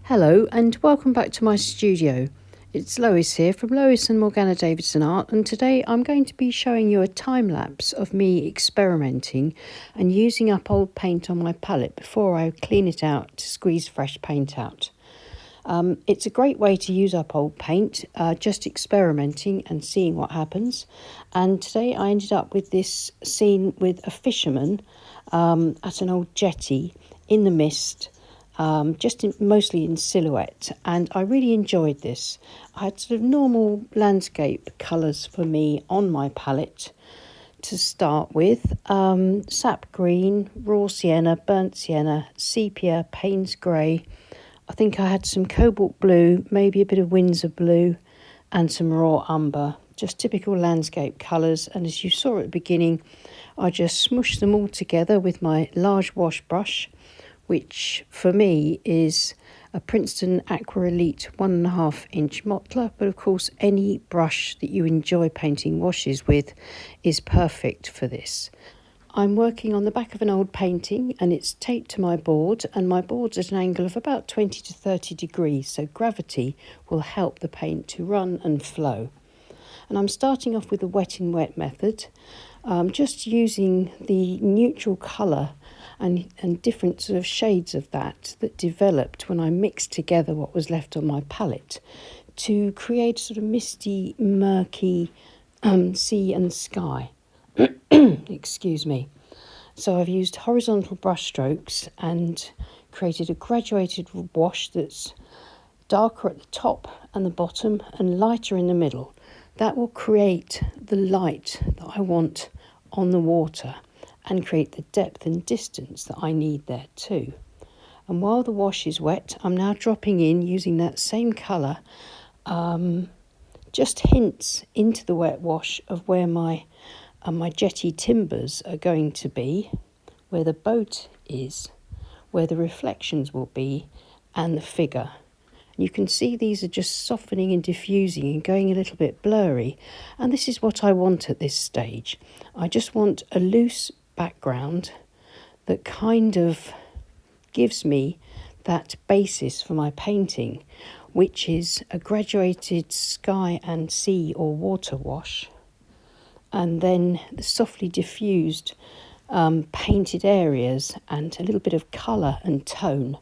Hello and welcome back to my studio. It's Lois here from Lois and Morgana Davidson Art, and today I'm going to be showing you a time lapse of me experimenting and using up old paint on my palette before I clean it out to squeeze fresh paint out. It's a great way to use up old paint, just experimenting and seeing what happens. And today I ended up with this scene with a fisherman at an old jetty in the mist. Mostly in silhouette, and I really enjoyed this. I had sort of normal landscape colours for me on my palette to start with. Sap green, raw sienna, burnt sienna, sepia, Payne's grey. I think I had some cobalt blue, maybe a bit of Windsor blue, and some raw umber. Just typical landscape colours, and as you saw at the beginning, I just smooshed them all together with my large wash brush, which for me is a Princeton Aqua Elite 1.5 inch Mottler, but of course any brush that you enjoy painting washes with is perfect for this. I'm working on the back of an old painting and it's taped to my board, and my board's at an angle of about 20 to 30 degrees, so gravity will help the paint to run and flow. And I'm starting off with the wet in wet method, just using the neutral colour and different sort of shades of that developed when I mixed together what was left on my palette to create sort of misty, murky sea and sky. Excuse me. So I've used horizontal brush strokes and created a graduated wash that's darker at the top and the bottom and lighter in the middle. That will create the light that I want on the water and create the depth and distance that I need there too. And while the wash is wet, I'm now dropping in, using that same colour, just hints into the wet wash of where my jetty timbers are going to be, where the boat is, where the reflections will be, and the figure. You can see these are just softening and diffusing and going a little bit blurry, and this is what I want at this stage. I just want a loose background that kind of gives me that basis for my painting, which is a graduated sky and sea or water wash, and then the softly diffused painted areas and a little bit of colour and tone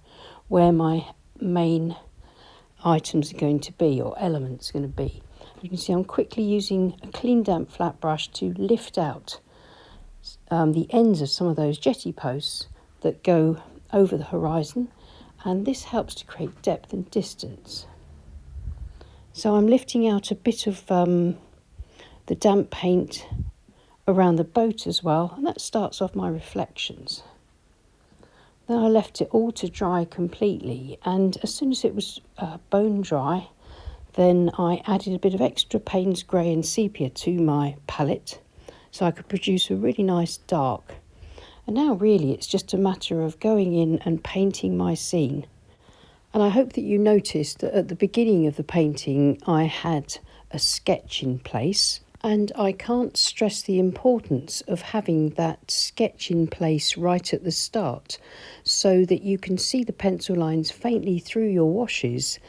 where my main items are going to be, or elements are going to be. You can see I'm quickly using a clean damp flat brush to lift out the ends of some of those jetty posts that go over the horizon, and this helps to create depth and distance. So I'm lifting out a bit of the damp paint around the boat as well, and that starts off my reflections. Then I left it all to dry completely, and as soon as it was bone dry, then I added a bit of extra Payne's grey and sepia to my palette so I could produce a really nice dark. And now really it's just a matter of going in and painting my scene. And I hope that you noticed that at the beginning of the painting I had a sketch in place, and I can't stress the importance of having that sketch in place right at the start so that you can see the pencil lines faintly through your washes,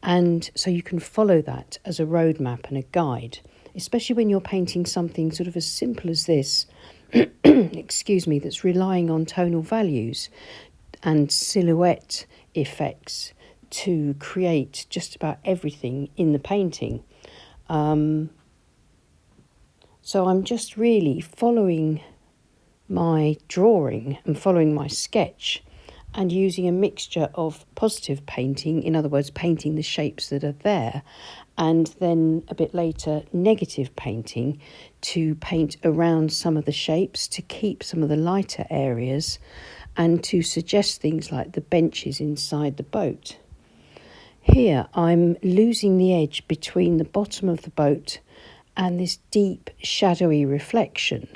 and so you can follow that as a roadmap and a guide, especially when you're painting something sort of as simple as this, excuse me, that's relying on tonal values and silhouette effects to create just about everything in the painting. So I'm just really following my drawing and following my sketch and using a mixture of positive painting, in other words, painting the shapes that are there, and then a bit later negative painting to paint around some of the shapes to keep some of the lighter areas and to suggest things like the benches inside the boat. Here I'm losing the edge between the bottom of the boat and this deep shadowy reflection,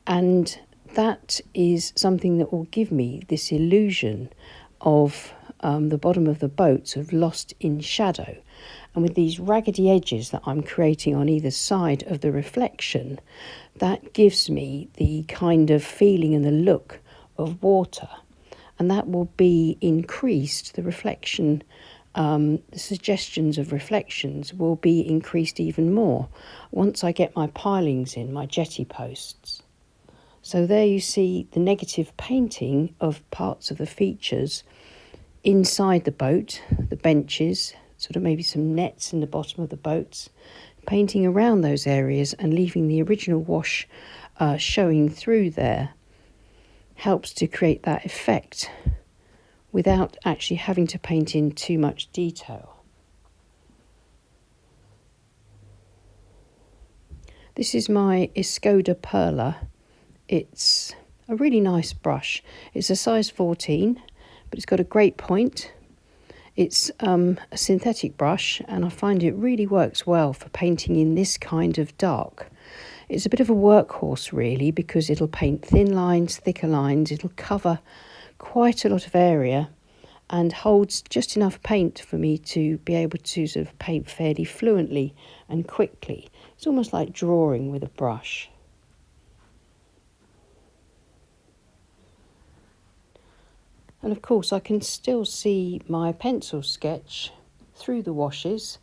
and that is something that will give me this illusion of the bottom of the boat sort of lost in shadow. And with these raggedy edges that I'm creating on either side of the reflection, that gives me the kind of feeling and the look of water. and that will be increased. The reflection, the suggestions of reflections will be increased even more once I get my pilings in, my jetty posts. So there you see the negative painting of parts of the features inside the boat, the benches, sort of maybe some nets in the bottom of the boats, painting around those areas and leaving the original wash showing through there helps to create that effect without actually having to paint in too much detail. This is my Escoda Perla. It's a really nice brush. It's a size 14, but it's got a great point. It's a synthetic brush, and I find it really works well for painting in this kind of dark. It's a bit of a workhorse really, because it'll paint thin lines, thicker lines, it'll cover quite a lot of area and holds just enough paint for me to be able to sort of paint fairly fluently and quickly. It's almost like drawing with a brush. And of course I can still see my pencil sketch through the washes,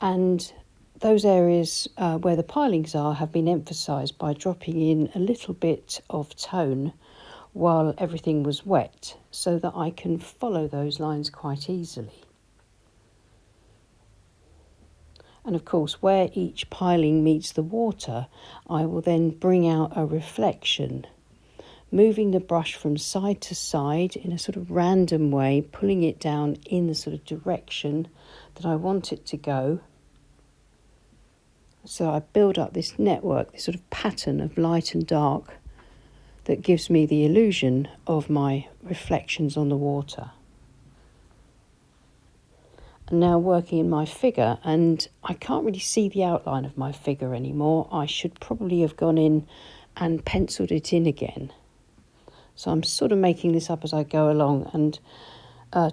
and those areas where the pilings are have been emphasised by dropping in a little bit of tone while everything was wet, so that I can follow those lines quite easily. And of course where each piling meets the water, I will then bring out a reflection, moving the brush from side to side in a sort of random way, pulling it down in the sort of direction that I want it to go. So I build up this network, this sort of pattern of light and dark that gives me the illusion of my reflections on the water. And now working in my figure, and I can't really see the outline of my figure anymore. I should probably have gone in and penciled it in again. So I'm sort of making this up as I go along, and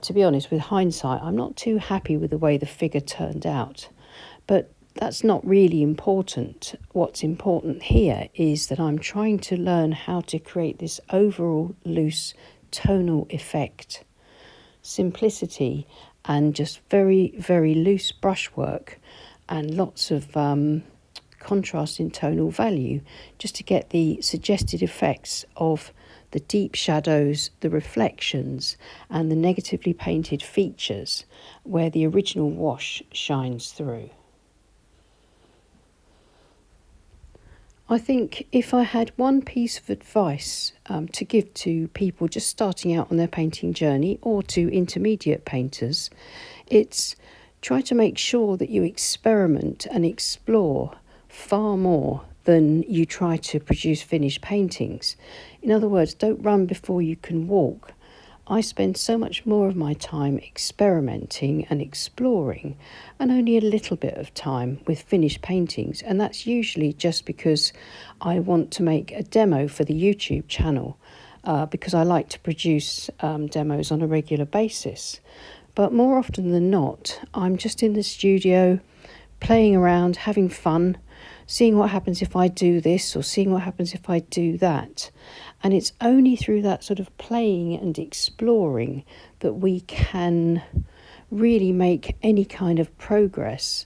to be honest, with hindsight, I'm not too happy with the way the figure turned out. But that's not really important. What's important here is that I'm trying to learn how to create this overall loose tonal effect. Simplicity and just very, very loose brushwork and lots of contrast in tonal value, just to get the suggested effects of the deep shadows, the reflections, and the negatively painted features where the original wash shines through. I think if I had one piece of advice to give to people just starting out on their painting journey, or to intermediate painters, it's try to make sure that you experiment and explore far more than you try to produce finished paintings. In other words, don't run before you can walk. I spend so much more of my time experimenting and exploring, and only a little bit of time with finished paintings, and that's usually just because I want to make a demo for the YouTube channel, because I like to produce demos on a regular basis. But more often than not, I'm just in the studio playing around, having fun, seeing what happens if I do this, or seeing what happens if I do that. And it's only through that sort of playing and exploring that we can really make any kind of progress.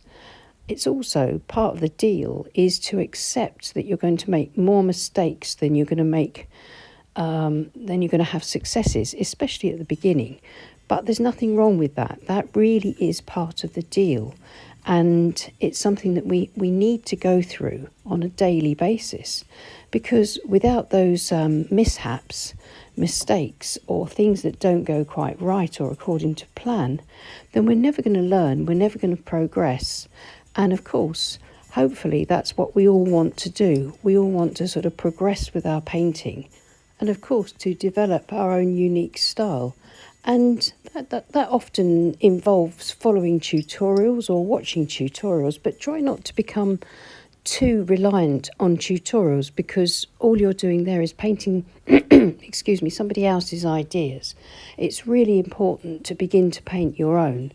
It's also part of the deal is to accept that you're going to make more mistakes than you're going to make, then you're going to have successes, especially at the beginning. But there's nothing wrong with that. That really is part of the deal. And it's something that we need to go through on a daily basis, because without those mishaps, mistakes, or things that don't go quite right or according to plan, then we're never going to learn, we're never going to progress. And of course, hopefully that's what we all want to do. We all want to sort of progress with our painting, and of course to develop our own unique style. And that often involves following tutorials or watching tutorials, but try not to become too reliant on tutorials, because all you're doing there is painting excuse me, somebody else's ideas. It's really important to begin to paint your own,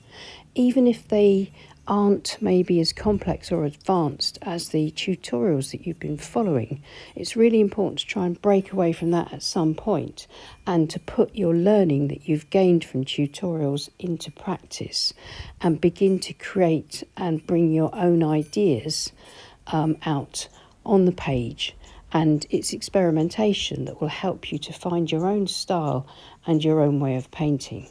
even if they aren't maybe as complex or advanced as the tutorials that you've been following. It's really important to try and break away from that at some point and to put your learning that you've gained from tutorials into practice and begin to create and bring your own ideas out on the page. And it's experimentation that will help you to find your own style and your own way of painting.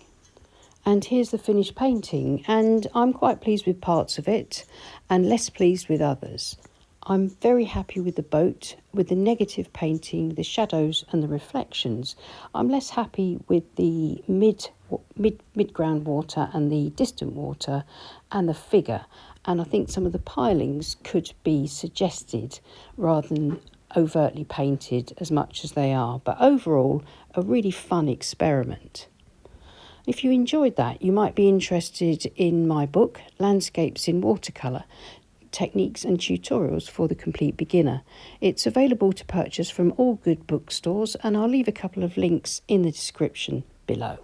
And here's the finished painting, and I'm quite pleased with parts of it and less pleased with others. I'm very happy with the boat, with the negative painting, the shadows and the reflections. I'm less happy with the mid-ground water and the distant water and the figure. And I think some of the pilings could be suggested rather than overtly painted as much as they are. But overall, a really fun experiment. If you enjoyed that, you might be interested in my book, Landscapes in Watercolour, Techniques and Tutorials for the Complete Beginner. It's available to purchase from all good bookstores, and I'll leave a couple of links in the description below.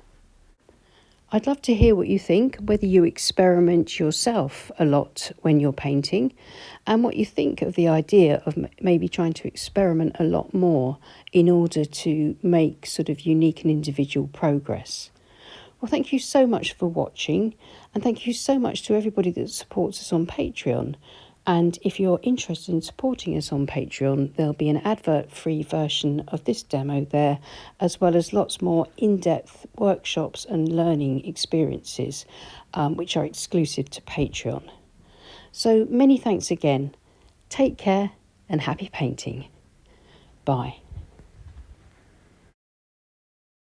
I'd love to hear what you think, whether you experiment yourself a lot when you're painting, and what you think of the idea of maybe trying to experiment a lot more in order to make sort of unique and individual progress. Well, thank you so much for watching, and thank you so much to everybody that supports us on Patreon. And if you're interested in supporting us on Patreon, there'll be an advert-free version of this demo there, as well as lots more in-depth workshops and learning experiences, which are exclusive to Patreon. So many thanks again. Take care and happy painting. Bye.